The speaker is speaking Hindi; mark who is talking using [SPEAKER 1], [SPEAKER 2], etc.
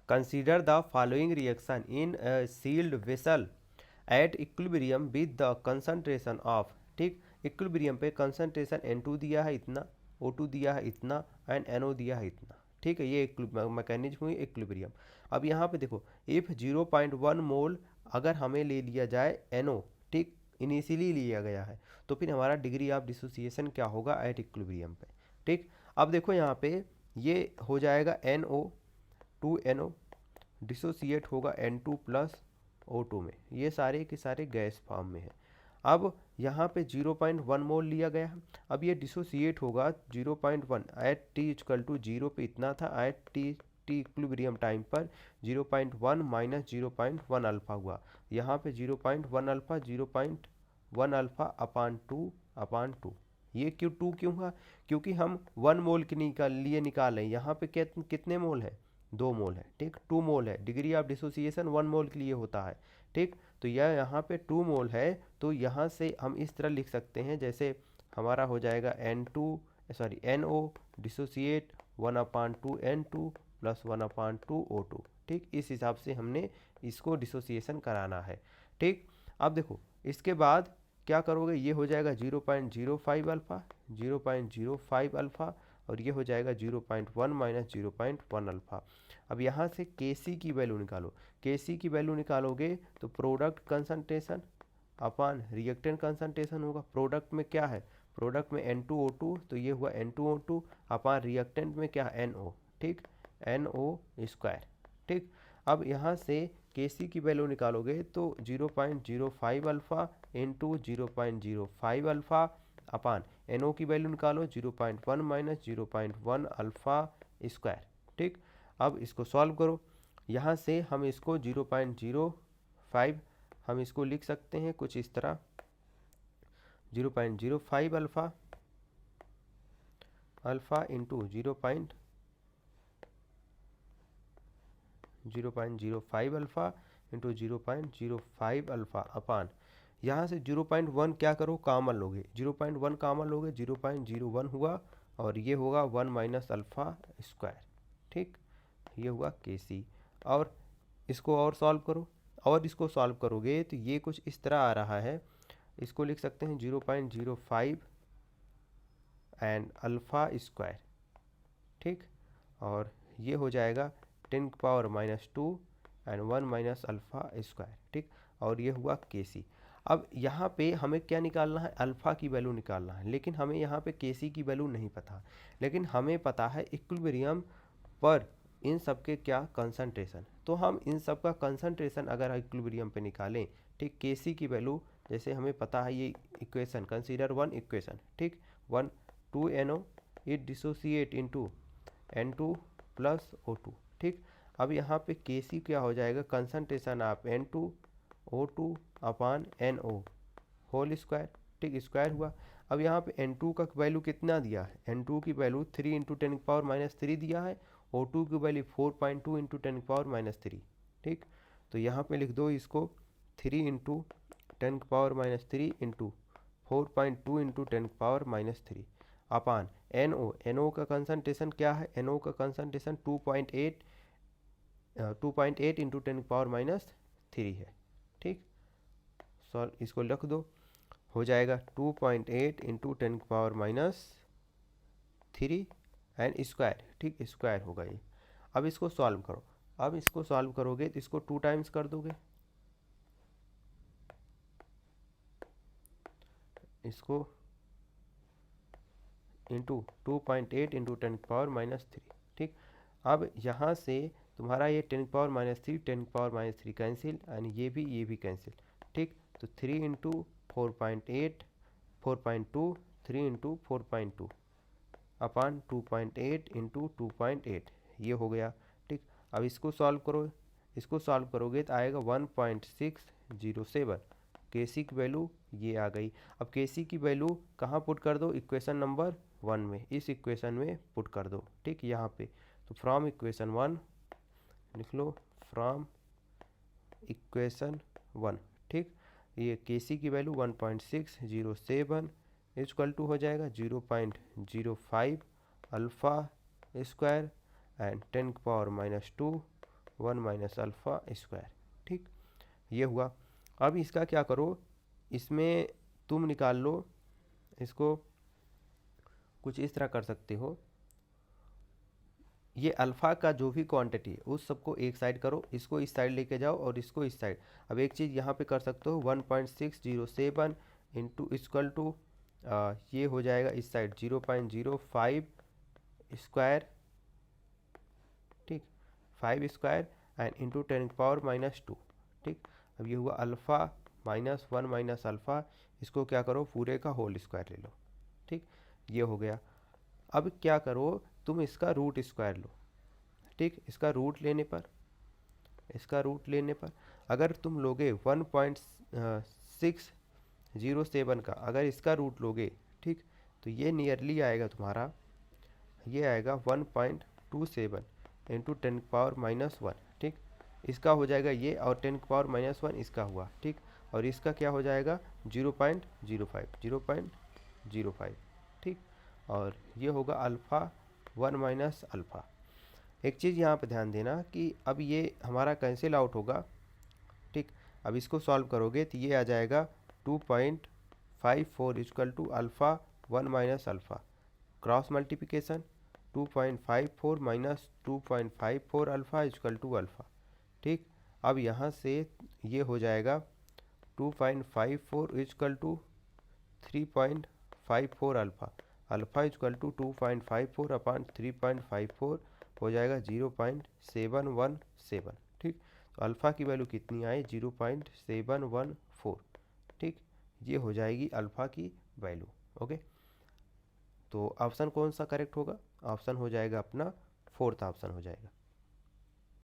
[SPEAKER 1] Consider the following reaction in sealed vessel at equilibrium with the concentration of, ठीक, इक्विलिब्रियम पे कंसंट्रेशन N2 दिया है इतना, O2 दिया है इतना एंड NO दिया है इतना, ठीक है। ये मैकेनिज्म हुई इक्विलिब्रियम। अब यहाँ पे देखो इफ 0.1 मोल अगर हमें ले लिया जाए NO, ठीक, इनिशियली लिया गया है, तो फिर हमारा डिग्री ऑफ डिसोसिएशन क्या होगा एट इक्विलिब्रियम पे, ठीक। अब देखो यहाँ पे ये हो जाएगा NO2NO डिसोसिएट होगा N2 प्लस O2 में, ये सारे के सारे गैस फॉर्म में है। अब यहाँ पे 0.1 मोल लिया गया है। अब ये डिसोसिएट होगा 0.1 एट टी इक्वल टू 0 पे इतना था, एट टी इक्विलिब्रियम टाइम पर 0.1 माइनस 0.1 अल्फा हुआ, यहाँ पे 0.1 अल्फा 0.1 अल्फा अपान टू। ये क्यों टू क्यों हुआ? क्योंकि हम 1 मोल के लिए निकाल रहे हैं, यहाँ पे कितने मोल है? 2 मोल है, ठीक, 2 मोल है। डिग्री ऑफ डिसोसिएशन 1 मोल के लिए होता है, ठीक। तो यह यहाँ पे 2 मोल है, तो यहाँ से हम इस तरह लिख सकते हैं, जैसे हमारा हो जाएगा NO dissociate 1/2 N2 plus 1/2 O2, ठीक। इस हिसाब से हमने इसको डिसोसिएशन कराना है, ठीक। अब देखो इसके बाद क्या करोगे, ये हो जाएगा 0.05 अल्फा 0.05 अल्फा, और ये हो जाएगा 0.1 माइनस 0.1 अल्फा। अब यहाँ से Kc की वैल्यू निकालो। Kc की वैल्यू निकालोगे तो प्रोडक्ट कंसंट्रेशन अपान रिएक्टेंट कंसंट्रेशन होगा। प्रोडक्ट में क्या है? प्रोडक्ट में N2O2, तो ये हुआ N2O2 अपान रिएक्टेंट में क्या है? NO, ठीक, NO स्क्वायर, ठीक। अब यहाँ से Kc की वैल्यू निकालोगे तो 0.05 अल्फा इंटू 0.05 अल्फा अपान NO की वैल्यू निकालो 0.1 माइनस 0.1 अल्फा स्क्वायर, ठीक। अब इसको सॉल्व करो। यहाँ से हम इसको 0.05 हम इसको लिख सकते हैं कुछ इस तरह, 0.05 alpha into 0.05 alpha into 0.05 alpha अपान, यहाँ से 0.1 क्या करो कॉमन लोगे, 0.1 कॉमन लोगे 0.01 हुआ, और ये होगा 1 माइनस अल्फा स्क्वायर, ठीक। ये हुआ Kc। और इसको और सॉल्व करो, और इसको सॉल्व करोगे तो ये कुछ इस तरह आ रहा है, इसको लिख सकते हैं 0.05 एंड अल्फा स्क्वायर, ठीक। और ये हो जाएगा 10⁻⁻² एंड 1 माइनस अल्फा स्क्वायर, ठीक। और ये हुआ Kc। अब यहाँ पे हमें क्या निकालना है? अल्फ़ा की वैल्यू निकालना है, लेकिन हमें यहाँ पे Kc की वैल्यू नहीं पता, लेकिन हमें पता है इक्विलिब्रियम पर इन सब के क्या कंसंट्रेशन। तो हम इन सब का कंसंट्रेशन अगर इक्विलिब्रियम पे निकालें, ठीक, Kc की वैल्यू जैसे हमें पता है, ये इक्वेशन कंसीडर 1 इक्वेशन, ठीक, 2NO it dissociate into N2 plus O2, ठीक। अब यहाँ पे Kc क्या हो जाएगा? Concentration of N2O2 upon NO whole square, ठीक, स्क्वायर हुआ। अब यहाँ पे N2 का वैल्यू कितना दिया है? N2 की वैल्यू 3 इंटू 10⁻³ दिया है, O2 की वैल्यू 4.2 इंटू 10⁻³, ठीक। तो यहाँ पे लिख दो इसको 3 इंटू 10⁻³ इंटू 4.2 इंटू 10⁻³ अपान NO का कंसंट्रेशन क्या है? NO का कंसंट्रेशन 2.8 इंटू 10⁻³ है, ठीक। सॉल्व इसको लिख दो, हो जाएगा 2.8 इंटू 10⁻³ एंड स्क्वायर, ठीक, स्क्वायर होगा ये। अब इसको सॉल्व करो। अब इसको सॉल्व करोगे तो इसको 2 टाइम्स कर दोगे, इसको इंटू 2.8 इंटू 10⁻³, ठीक। अब यहाँ से तुम्हारा ये 10⁻³ 10⁻³ कैंसिल, एंड ये भी कैंसिल, ठीक। तो 3 इंटू 4.8 4.2 3 इंटू 4.2 अपान 2.8 इंटू 2.8, ये हो गया, ठीक। अब इसको सॉल्व करो, इसको सॉल्व करोगे तो आएगा 1.607। Kc की वैल्यू ये आ गई। अब Kc की वैल्यू कहाँ पुट कर दो? इक्वेशन नंबर 1 में, इस इक्वेशन में पुट कर दो, ठीक, यहाँ पे। तो फ्रॉम इक्वेशन 1 लिख लो, फ्रॉम इक्वेशन 1, ठीक। ये Kc की वैल्यू 1.607 इक्वल टू हो जाएगा 0.05 alpha square and 10⁻² 1 minus alpha square. ठीक, ये हुआ। अब इसका क्या करो, इसमें तुम निकाल लो, इसको कुछ इस तरह कर सकते हो, ये अल्फ़ा का जो भी क्वांटिटी है उस सबको एक साइड करो, इसको इस साइड लेके जाओ और इसको इस साइड। अब एक चीज़ यहाँ पे कर सकते हो, 1.607 इंटू इक्वल टू ये हो जाएगा इस साइड 0.05 स्क्वायर। ठीक, 5 स्क्वायर एंड इंटू 10⁻²। ठीक, अब ये हुआ अल्फ़ा माइनस 1 माइनस अल्फ़ा, इसको क्या करो पूरे का होल स्क्वायर ले लो। ठीक, ये हो गया। अब क्या करो, तुम इसका रूट स्क्वायर लो। ठीक, इसका रूट लेने पर अगर तुम लोगे 1.607 का अगर इसका रूट लोगे, ठीक, तो ये नियरली आएगा तुम्हारा, ये आएगा 1.27 इंटू 10⁻⁻1। ठीक, इसका हो जाएगा ये, और 10⁻⁻1 इसका हुआ। ठीक, और इसका क्या हो जाएगा 0.05। ठीक, और ये होगा अल्फ़ा 1 माइनस अल्फ़ा। एक चीज़ यहाँ पे ध्यान देना कि अब ये हमारा कैंसिल आउट होगा। ठीक, अब इसको सॉल्व करोगे तो ये आ जाएगा 2.54 equal to alpha 1 minus alpha, cross multiplication 2.54 minus 2.54 alpha equal to alpha. ठीक, अब यहाँ से ये हो जाएगा 2.54 equal to 3.54 alpha, alpha equal to 2.54 upon 3.54 हो जाएगा 0.717। ठीक, तो अल्फ़ा की वैल्यू कितनी आई 0.714। ठीक, ये हो जाएगी अल्फ़ा की वैल्यू। ओके, तो ऑप्शन कौन सा करेक्ट होगा, ऑप्शन हो जाएगा अपना फोर्थ ऑप्शन हो जाएगा।